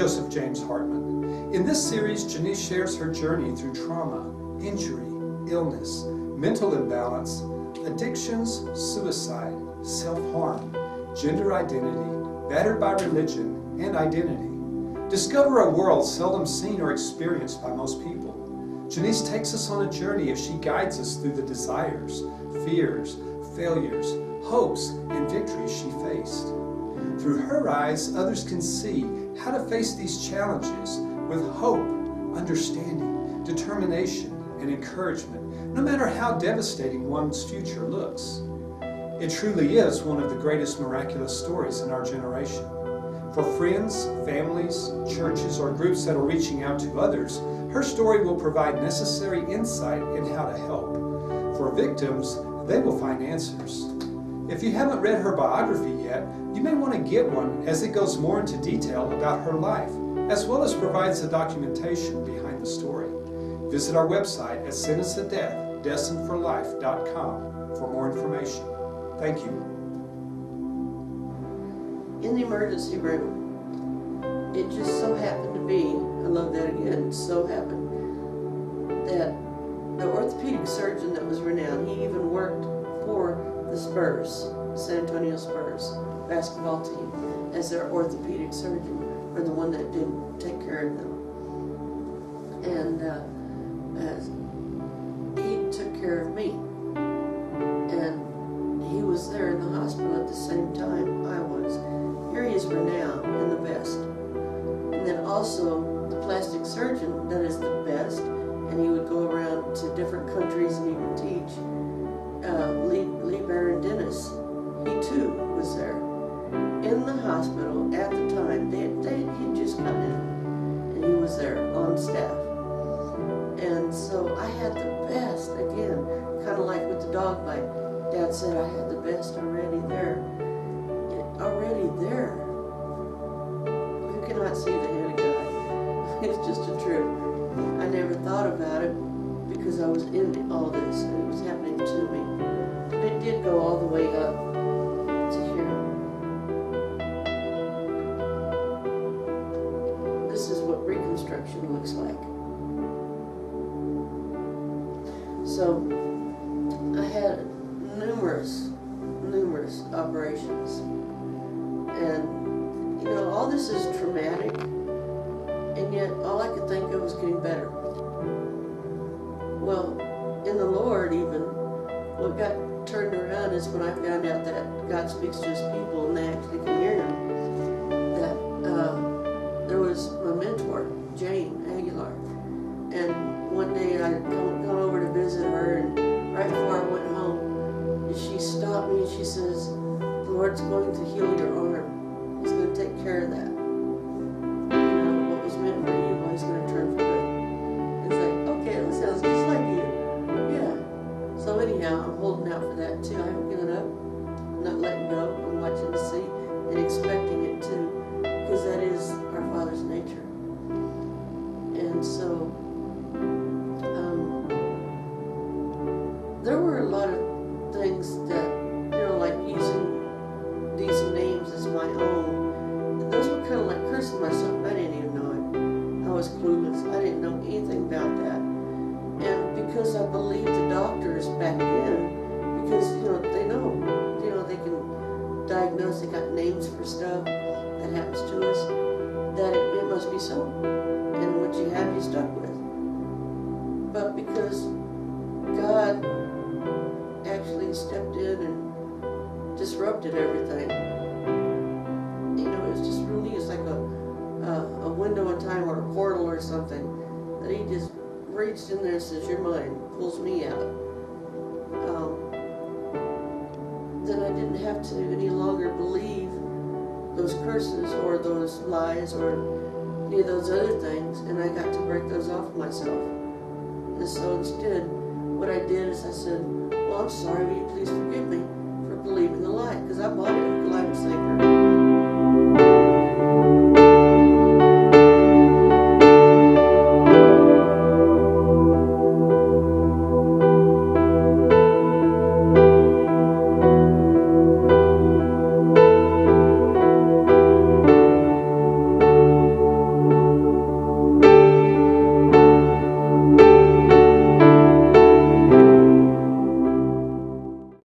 Joseph James Hartman. In this series, Janiece shares her journey through trauma, injury, illness, mental imbalance, addictions, suicide, self-harm, gender identity, battered by religion, and identity. Discover a world seldom seen or experienced by most people. Janiece takes us on a journey as she guides us through the desires, fears, failures, hopes, and victories she faced. Through her eyes, others can see how to face these challenges with hope, understanding, determination, and encouragement, no matter how devastating one's future looks. It truly is one of the greatest miraculous stories in our generation. For friends, families, churches, or groups that are reaching out to others, her story will provide necessary insight in how to help. For victims, they will find answers. If you haven't read her biography yet, you may want to get one as it goes more into detail about her life, as well as provides the documentation behind the story. Visit our website at sentenceofdeath.destinedforlife.com for more information. Thank you. In the emergency room, it just so happened to be, I love that again, so happened, that the orthopedic surgeon that was renowned, he even worked for the Spurs, San Antonio Spurs basketball team, as their orthopedic surgeon, or the one that did take care of them. And he took care of me. And he was there in the hospital at the same time I was. Here he is renowned and the best. And then also the plastic surgeon that is the best, and he would go around to different countries and he would teach. Lee Baron Dennis, he too was there. In the hospital at the time, he'd just come in, and he was there on staff. And so I had the best, again, kind of like with the dog bite. Dad said I had the best already there. Already there. You cannot see the hand of God. It's just the truth. I never thought about it because I was in all this and it was happening to me. But it did go all the way up to here. This is what reconstruction looks like. So I had numerous operations. And, you know, all this is traumatic, and yet all I could think of was getting better. Well, in the Lord even, what got turned around is when I found out that God speaks to His people and they actually can hear Him. That there was my mentor, Jane Aguilar, and one day I had gone over to visit her, and right before I went home, she stopped me and she says, "The Lord's going to heal your arm. He's going to take care of that. You know, what was meant for evil, He's going to turn for good." It's like, okay, that sounds just like you. Yeah. So anyhow, I'm holding out for that too. I haven't given up. I'm not letting go. I'm watching to see and expecting it too, because that is our Father's nature. And so there were a lot of things that, you know, like using these names as my own. And those were kind of like cursing myself. I didn't even know it. I was clueless. I didn't know anything about that. And because I believed the doctors back then, because, you know, they can diagnose, they got names for stuff that happens to us, that it must be so. And what you have, you stuck with. But because God actually stepped in and disrupted everything. You know, it was just really, it's like a window in time or a portal or something that He just reached in there and says, "You're mine," pulls me out. Then I didn't have to any longer believe those curses or those lies or any of those other things, and I got to break those off of myself. And so instead, what I did is I said, "Well, I'm sorry, will you please forgive me for believing the lie?" Because I bought it